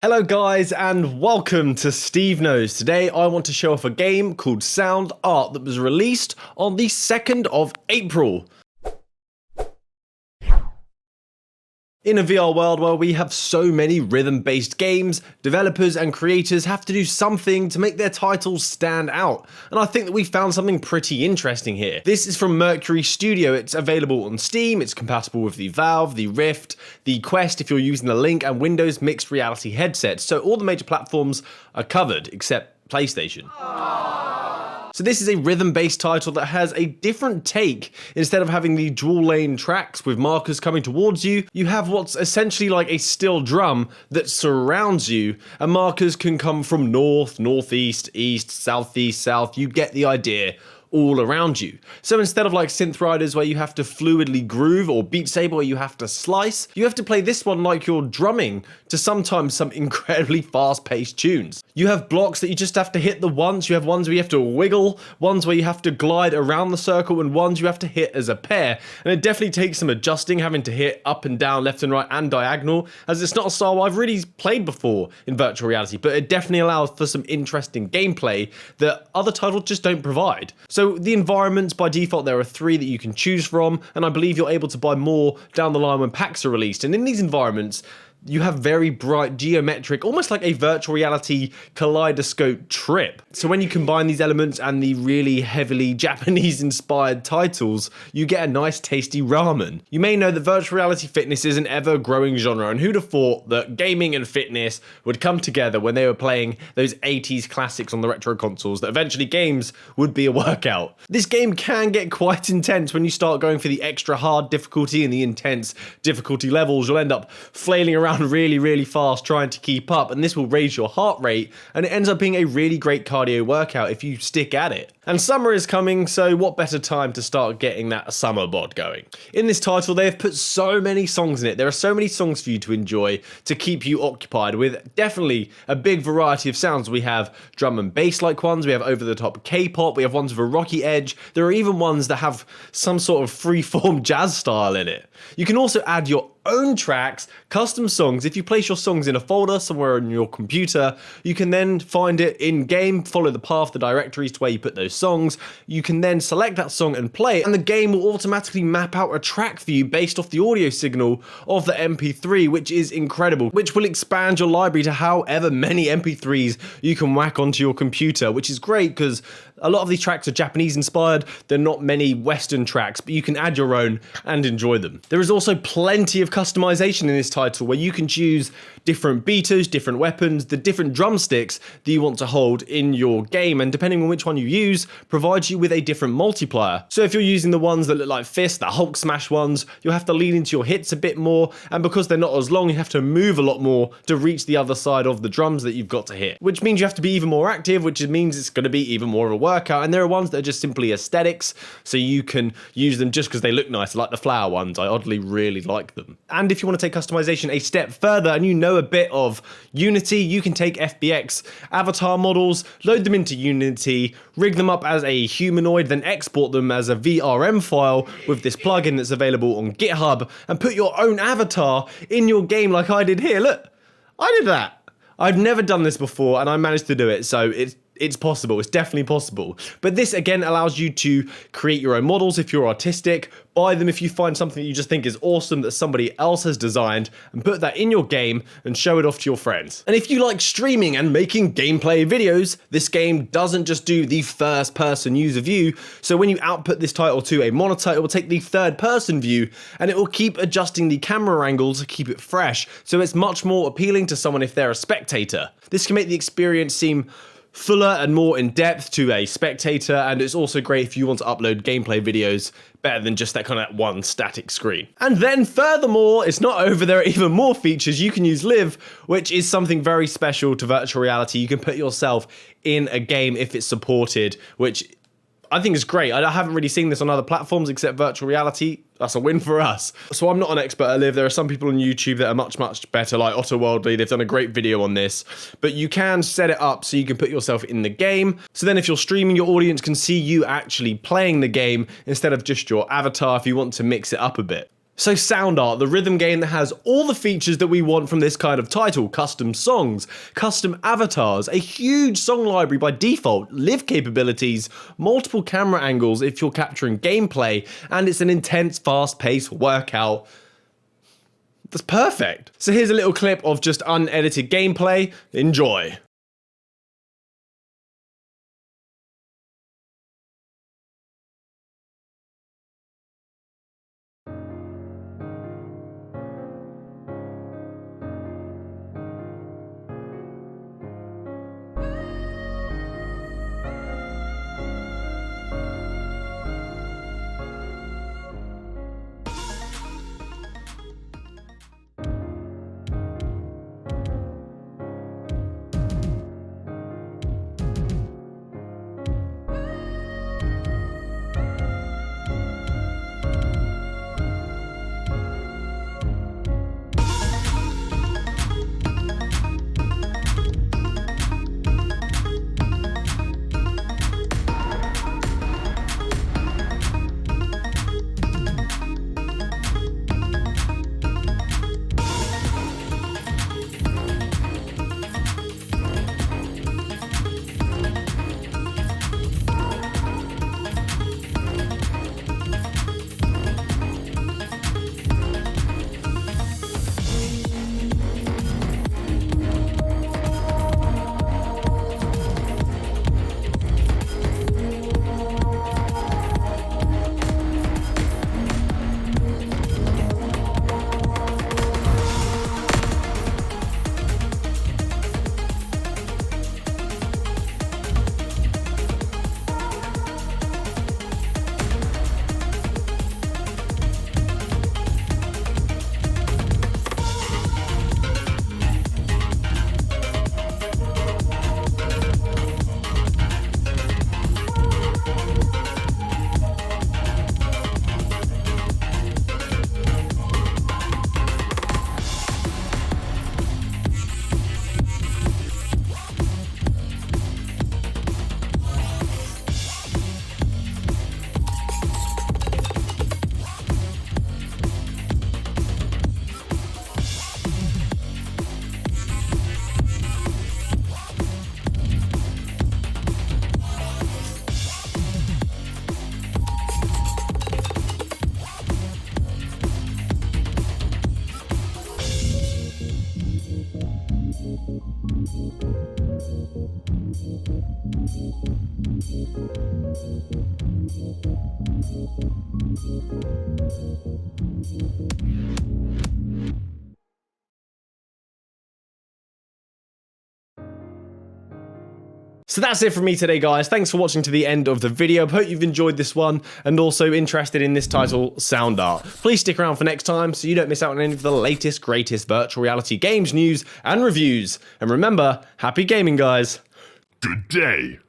Hello guys and welcome to SteveKnows. Today I want to show off a game called SOUNDART that was released on the 2nd of April. In a VR world where we have so many rhythm-based games, developers and creators have to do something to make their titles stand out. And I think that we found something pretty interesting here. This is from Mercury Studio. It's available on Steam, it's compatible with the Valve, the Rift, the Quest if you're using the Link, and Windows mixed reality headsets. So all the major platforms are covered except PlayStation. So this is a rhythm-based title that has a different take. Instead of having the dual lane tracks with markers coming towards you, you have what's essentially like a steel drum that surrounds you, and markers can come from north, northeast, east, southeast, south. You get the idea. All around you. So instead of like Synth Riders where you have to fluidly groove, or Beat Saber where you have to slice, you have to play this one like you're drumming to sometimes some incredibly fast-paced tunes. You have blocks that you just have to hit the once, you have ones where you have to wiggle, ones where you have to glide around the circle, and ones you have to hit as a pair. And it definitely takes some adjusting, having to hit up and down, left and right, and diagonal, as it's not a style I've really played before in virtual reality, but it definitely allows for some interesting gameplay that other titles just don't provide. So the environments, by default, there are 3 that you can choose from, and I believe you're able to buy more down the line when packs are released. And in these environments, you have very bright geometric, almost like a virtual reality kaleidoscope trip. So when you combine these elements and the really heavily Japanese inspired titles, you get a nice tasty ramen. You may know that virtual reality fitness is an ever growing genre, and who'd have thought that gaming and fitness would come together when they were playing those 80s classics on the retro consoles, that eventually games would be a workout. This game can get quite intense when you start going for the extra hard difficulty and the intense difficulty levels. You'll end up flailing around really fast trying to keep up, and this will raise your heart rate, and it ends up being a really great cardio workout if you stick at it. And summer is coming, so what better time to start getting that summer bod going? In this title, they have put so many songs in it. There are so many songs for you to enjoy to keep you occupied, with definitely a big variety of sounds. We have drum and bass like ones, we have over-the-top K-pop, we have ones with a rocky edge. There are even ones that have some sort of free-form jazz style in it. You can also add your own tracks, custom songs. If you place your songs in a folder somewhere on your computer, you can then find it in game, follow the path, the directories to where you put those songs. You can then select that song and play it, and the game will automatically map out a track for you based off the audio signal of the MP3, which is incredible, which will expand your library to however many MP3s you can whack onto your computer, which is great because a lot of these tracks are Japanese inspired. There are not many Western tracks, but you can add your own and enjoy them. There is also plenty of customization in this title where you can choose different beaters, different weapons, the different drumsticks that you want to hold in your game, and depending on which one you use, provides you with a different multiplier. So if you're using the ones that look like fists, the Hulk smash ones, you'll have to lean into your hits a bit more, and because they're not as long, you have to move a lot more to reach the other side of the drums that you've got to hit, which means you have to be even more active, which means it's going to be even more of a workout. And there are ones that are just simply aesthetics, so you can use them just because they look nice, like the flower ones. I oddly really like them. And if you want to take customization a step further and you know a bit of Unity, you can take FBX avatar models, load them into Unity, rig them up as a humanoid, then export them as a VRM file with this plugin that's available on GitHub, and put your own avatar in your game like I did here. Look, I did that. I've never done this before and I managed to do it, so it's possible, it's definitely possible. But this again allows you to create your own models if you're artistic, buy them if you find something that you just think is awesome that somebody else has designed, and put that in your game and show it off to your friends. And if you like streaming and making gameplay videos, this game doesn't just do the first person user view. So when you output this title to a monitor, it will take the third person view and it will keep adjusting the camera angle to keep it fresh. So it's much more appealing to someone if they're a spectator. This can make the experience seem fuller and more in depth to a spectator, and it's also great if you want to upload gameplay videos better than just that kind of one static screen. And then furthermore, it's not over, there are even more features. You can use Live, which is something very special to virtual reality. You can put yourself in a game if it's supported, which I think is great. I haven't really seen this on other platforms except virtual reality. That's a win for us. So I'm not an expert at Live. There are some people on YouTube that are much better, like Otto Worldly. They've done a great video on this. But you can set it up so you can put yourself in the game. So then if you're streaming, your audience can see you actually playing the game instead of just your avatar if you want to mix it up a bit. So SOUNDART, the rhythm game that has all the features that we want from this kind of title: custom songs, custom avatars, a huge song library by default, live capabilities, multiple camera angles if you're capturing gameplay, and it's an intense, fast-paced workout. That's perfect. So here's a little clip of just unedited gameplay. Enjoy. So that's it from me today, guys. Thanks for watching to the end of the video. Hope you've enjoyed this one and also interested in this title, SOUNDART. Please stick around for next time so you don't miss out on any of the latest, greatest virtual reality games, news, and reviews. And remember, happy gaming, guys. Good day.